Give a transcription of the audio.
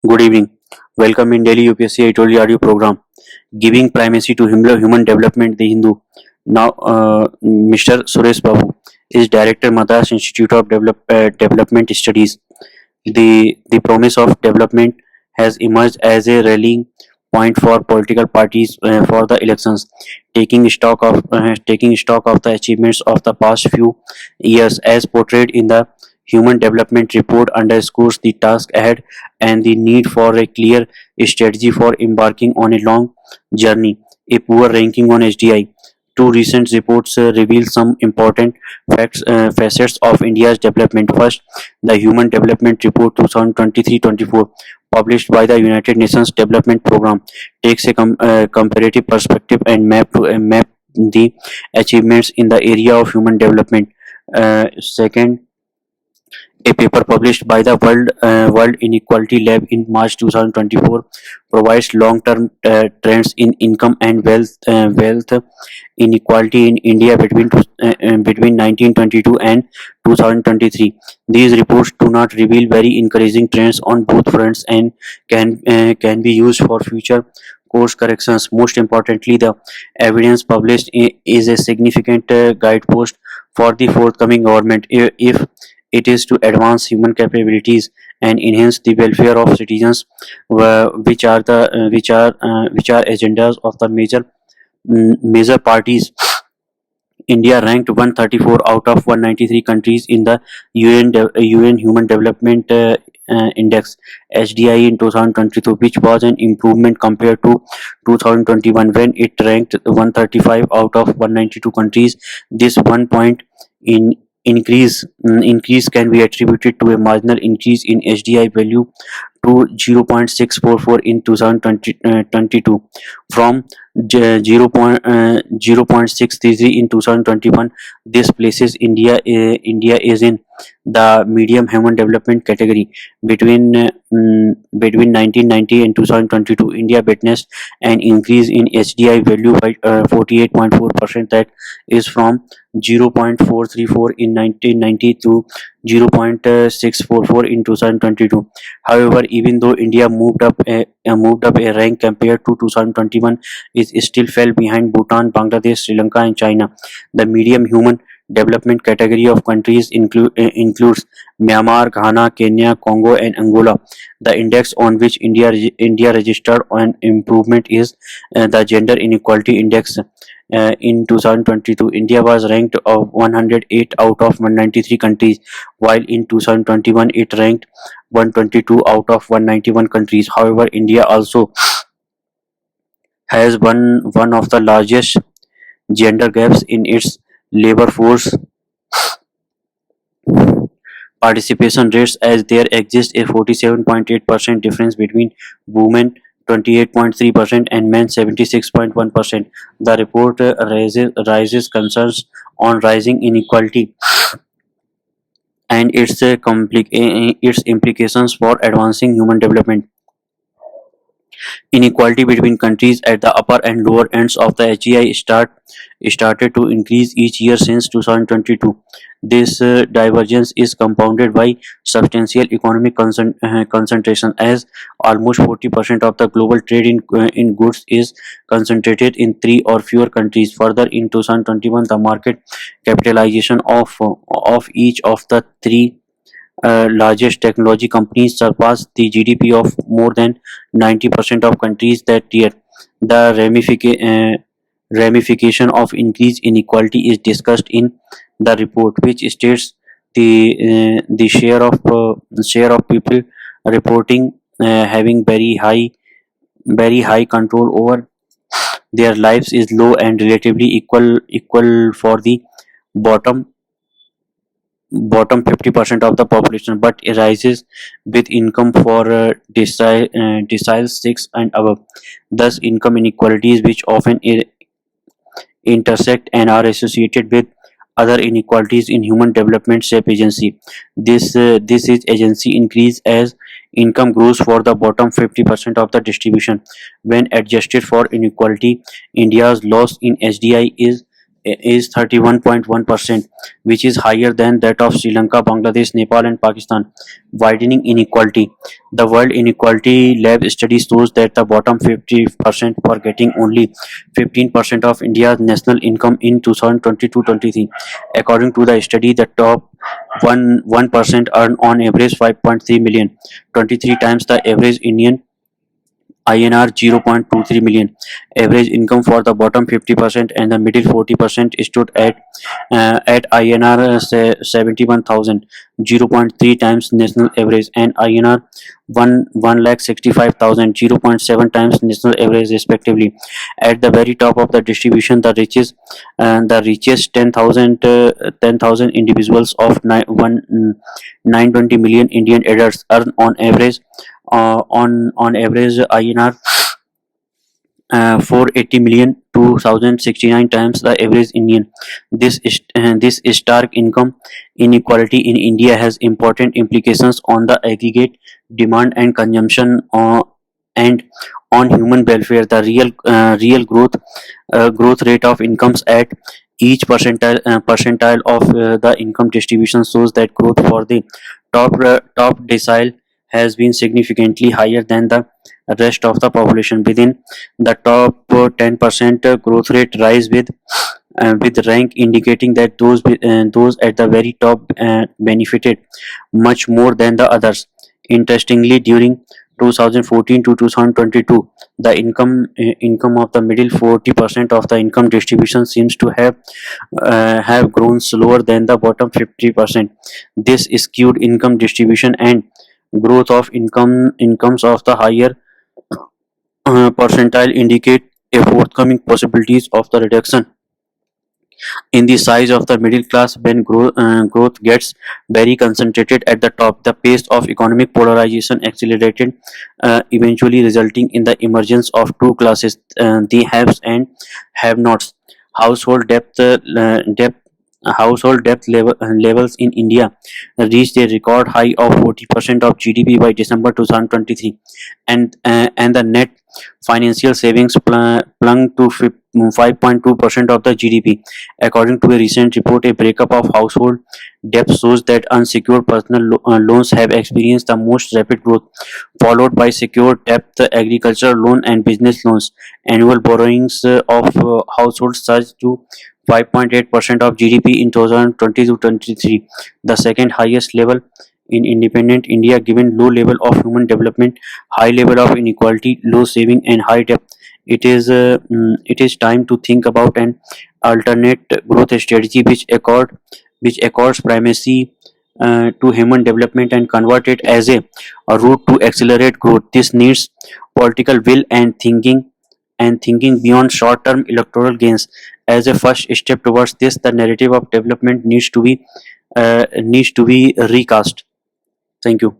Good evening. Welcome in Delhi UPSC editorial audio program. Giving primacy to human development, the Hindu. Now, Mr. Suresh Babu is Director Madras Institute of Development Studies. The promise of development has emerged as a rallying point for political parties for the elections, taking stock of the achievements of the past few years, as portrayed in the Human Development Report, underscores the task ahead and the need for a clear strategy for embarking on a long journey. A poor ranking on HDI. Two recent reports reveal some important facets of India's development. First, the Human Development Report 2023-24, published by the United Nations Development Programme, takes a comparative perspective and map the achievements in the area of human development. Second, a paper published by the World Inequality Lab in March 2024 provides long-term trends in income and wealth inequality in India between 1922 and 2023. These reports do not reveal very encouraging trends on both fronts and can be used for future course corrections. Most importantly, the evidence published is a significant guidepost for the forthcoming government if it is to advance human capabilities and enhance the welfare of citizens, which are agendas of the major parties. India ranked 134 out of 193 countries in the UN Human Development Index (HDI) in 2022, which was an improvement compared to 2021 when it ranked 135 out of 192 countries. This 1 point in increase can be attributed to a marginal increase in HDI value to 0.644 in 2022 from 0.633 in 2021. This places India is in the medium human development category. Between 1990 and 2022, India witnessed an increase in HDI value by 48.4%, that is from 0.434 in 1990 to 0.644 in 2022. However, even though India moved up a rank compared to 2021, it still fell behind Bhutan, Bangladesh, Sri Lanka, and China. The medium human development category of countries includes Myanmar, Ghana, Kenya, Congo, and Angola. The index on which India registered an improvement is the Gender Inequality Index. In 2022, India was ranked of 108 out of 193 countries, while in 2021 it ranked 122 out of 191 countries. However, India also has one of the largest gender gaps in its labor force participation rates, as there exists a 47.8% difference between women 28.3% and men 76.1%. The report raises concerns on rising inequality and its implications for advancing human development. Inequality between countries at the upper and lower ends of the HEI started to increase each year since 2022. This divergence is compounded by substantial economic concentration, as almost 40% of the global trade in goods is concentrated in three or fewer countries. Further, in 2021, the market capitalization of each of the three largest technology companies surpassed the GDP of more than 90% of countries that year. The ramification of increased inequality is discussed in the report, which states the share of people reporting having very high control over their lives is low and relatively equal for the bottom bottom 50% of the population, but rises with income for decile 6 and above. Thus, income inequalities, which often intersect and are associated with other inequalities in human development, shape agency. This is agency increase as income grows for the bottom 50% of the distribution. When adjusted for inequality, India's loss in HDI is is 31.1%, which is higher than that of Sri Lanka, Bangladesh, Nepal, and Pakistan. Widening inequality. The World Inequality Lab study shows that the bottom 50% were getting only 15% of India's national income in 2022-23. According to the study, the top 1% earn on average 5.3 million, 23 times the average Indian INR 0.23 million. Average income for the bottom 50% and the middle 40% stood at INR 71,000, 0.3 times national average, and INR 1 lakh 65,000, 0.7 times national average respectively. At the very top of the distribution, the richest 10,000 individuals of 920 million Indian adults earn on average INR 480 million, 2069 times the average Indian. This stark income inequality in India has important implications on the aggregate demand and consumption and on human welfare. The real growth rate of incomes at each percentile of the income distribution shows that growth for the top decile has been significantly higher than the rest of the population. Within the top 10% growth rate rise with rank indicating that those at the very top benefited much more than the others. Interestingly, during 2014 to 2022, the income of the middle 40% of the income distribution seems to have grown slower than the bottom 50%. This skewed income distribution and growth of incomes of the higher percentile indicate a forthcoming possibilities of the reduction in the size of the middle class when growth gets very concentrated at the top. The pace of economic polarization accelerated, eventually resulting in the emergence of two classes, the haves and have-nots. Household levels in India reached a record high of 40% of GDP by December 2023, and the net financial savings plunged to 5.2% of the GDP. According to a recent report, a breakup of household debt shows that unsecured personal loans have experienced the most rapid growth, followed by secured debt, agricultural loan, and business loans. Annual borrowings of households surged to 5.8% of GDP in 2020 to 23, the second highest level in independent India. Given low level of human development, high level of inequality, low saving, and high debt, it is time to think about an alternate growth strategy which accords primacy to human development and convert it as a route to accelerate growth. This needs political will and thinking beyond short-term electoral gains. As a first step towards this, the narrative of development needs to be recast. Thank you.